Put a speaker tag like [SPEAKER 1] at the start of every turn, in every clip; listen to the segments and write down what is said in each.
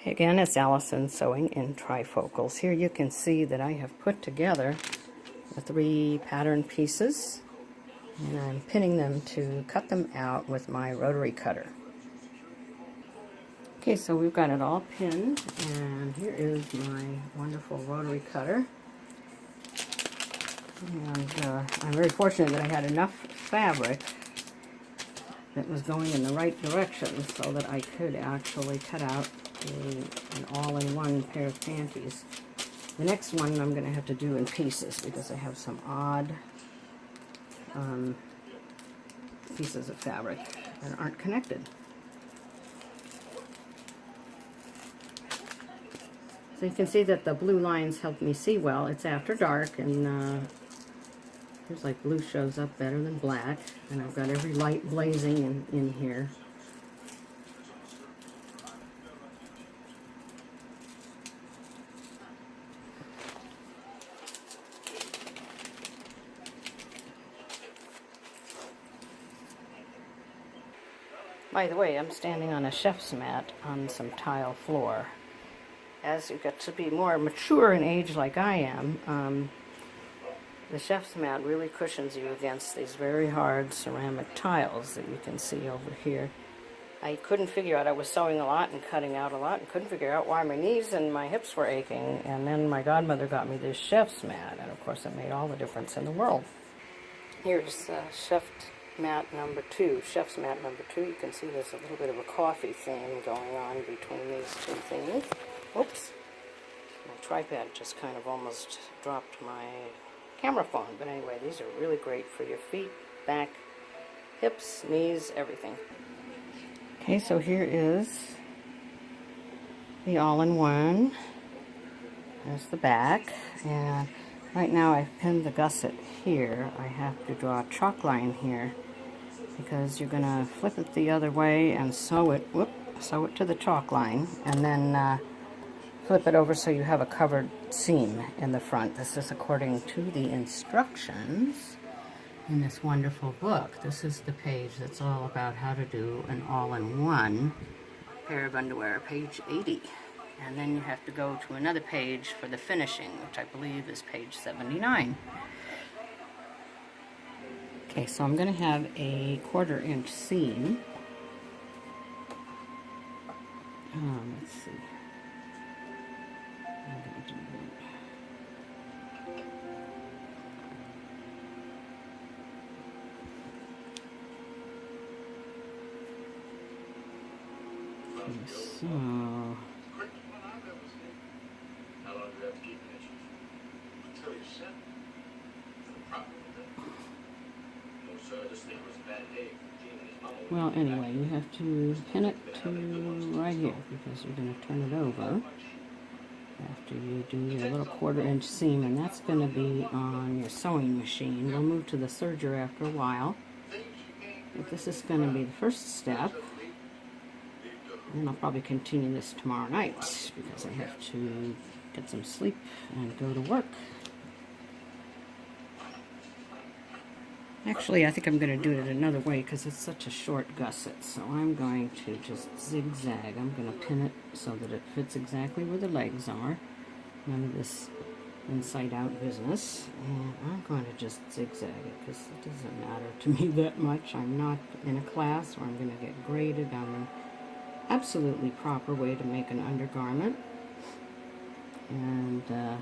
[SPEAKER 1] Again, it's Allison sewing in trifocals. Here you can see that I have put together the 3 pattern pieces, and I'm pinning them to cut them out with my rotary cutter. Okay, so we've got it all pinned, and here is my wonderful rotary cutter. And I'm very fortunate that I had enough fabric that was going in the right direction so that I could actually cut out an all-in-one pair of panties. The next one I'm going to have to do in pieces because I have some odd pieces of fabric that aren't connected. So you can see that the blue lines help me see well. It's after dark, and there's like blue shows up better than black, and I've got every light blazing in here. By the way, I'm standing on a chef's mat on some tile floor. As you get to be more mature in age like I am, the chef's mat really cushions you against these very hard ceramic tiles that you can see over here. I couldn't figure out, I was sewing a lot and cutting out a lot, and couldn't figure out why my knees and my hips were aching, and then my godmother got me this chef's mat, and of course it made all the difference in the world. Here's chef's mat number 2. Chef's mat number 2. You can see there's a little bit of a coffee theme going on between these two things. Oops. My tripod just kind of almost dropped my camera phone. But anyway, these are really great for your feet, back, hips, knees, everything. Okay, so here is the all-in-one. There's the back. And right now I've pinned the gusset here. I have to draw a chalk line here because you're going to flip it the other way and sew it to the chalk line, and then flip it over so you have a covered seam in the front. This is according to the instructions in this wonderful book. This is the page that's all about how to do an all-in-one pair of underwear, page 80. And then you have to go to another page for the finishing, which I believe is page 79. Okay, so I'm going to have a 1/4 inch seam. Let's see. I'm going to do that. Okay, so well, anyway, you have to pin it to right here because you're going to turn it over after you do your little 1/4 inch seam, and that's going to be on your sewing machine. We'll move to the serger after a while, but this is going to be the first step, and I'll probably continue this tomorrow night because I have to get some sleep and go to work. Actually, I think I'm going to do it another way because it's such a short gusset. So I'm going to just zigzag. I'm going to pin it so that it fits exactly where the legs are. None of this inside-out business. And I'm going to just zigzag it because it doesn't matter to me that much. I'm not in a class where I'm going to get graded on the absolutely proper way to make an undergarment. And I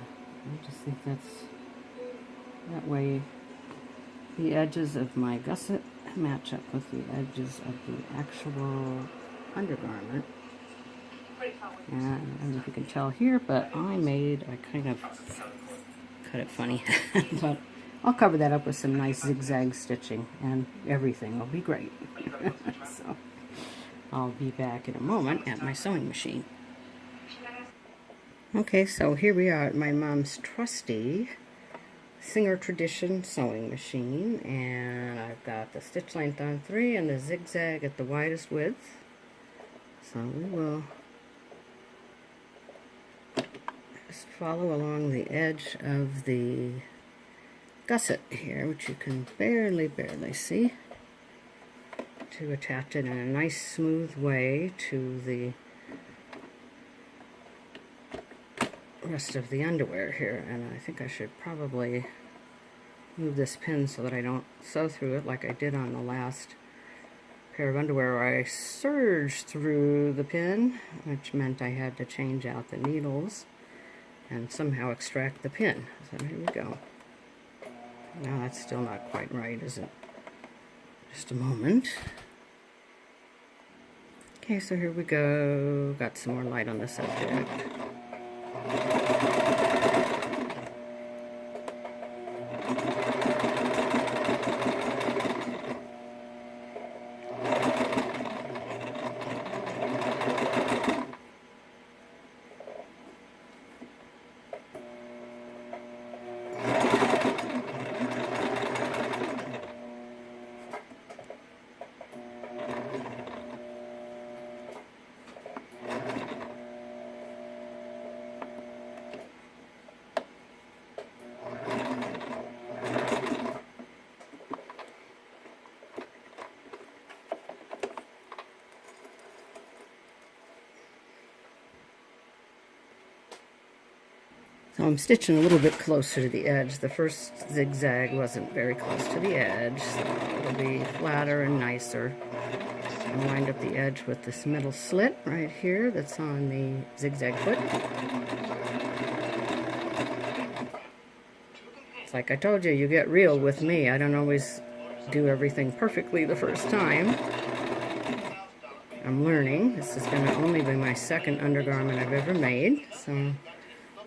[SPEAKER 1] just think that way the edges of my gusset match up with the edges of the actual undergarment. And I don't know if you can tell here, but I kind of cut it funny. But I'll cover that up with some nice zigzag stitching and everything will be great. So I'll be back in a moment at my sewing machine. Okay, so here we are at my mom's trusty Singer Tradition sewing machine, and I've got the stitch length on 3 and the zigzag at the widest width. So we will just follow along the edge of the gusset here, which you can barely see, to attach it in a nice smooth way to the rest of the underwear here, and I think I should probably move this pin so that I don't sew through it like I did on the last pair of underwear where I serged through the pin, which meant I had to change out the needles and somehow extract the pin. So here we go. Now that's still not quite right, is it? Just a moment. Okay, so here we go. Got some more light on the subject. So I'm stitching a little bit closer to the edge. The first zigzag wasn't very close to the edge, so it'll be flatter and nicer. And wind up the edge with this middle slit right here that's on the zigzag foot. It's like I told you, you get real with me. I don't always do everything perfectly the first time. I'm learning. This is going to only be my second undergarment I've ever made, so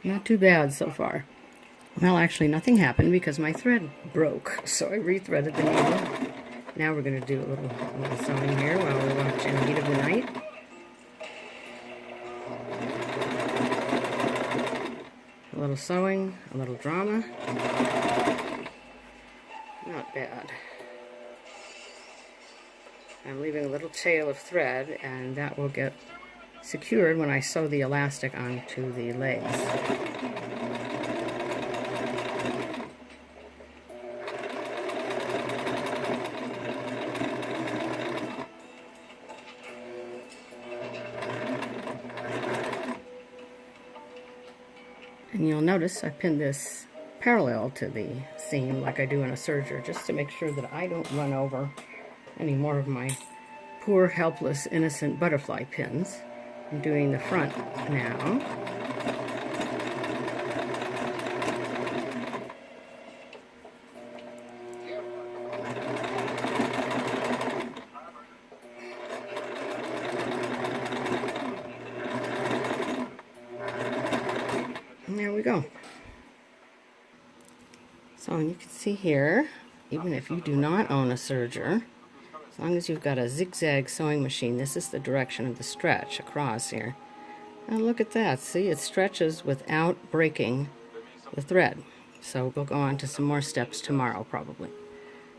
[SPEAKER 1] not too bad so far. Well, actually nothing happened because my thread broke, so I rethreaded the needle. Now we're going to do a little sewing here while we're watching Heat of the Night. A little sewing, a little drama. Not bad. I'm leaving a little tail of thread, and that will get secured when I sew the elastic onto the legs. And you'll notice I pinned this parallel to the seam like I do in a serger, just to make sure that I don't run over any more of my poor, helpless, innocent butterfly pins. I'm doing the front now. And there we go. So you can see here, even if you do not own a serger, as long as you've got a zigzag sewing machine, this is the direction of the stretch across here. And look at that. See, it stretches without breaking the thread. So we'll go on to some more steps tomorrow, probably.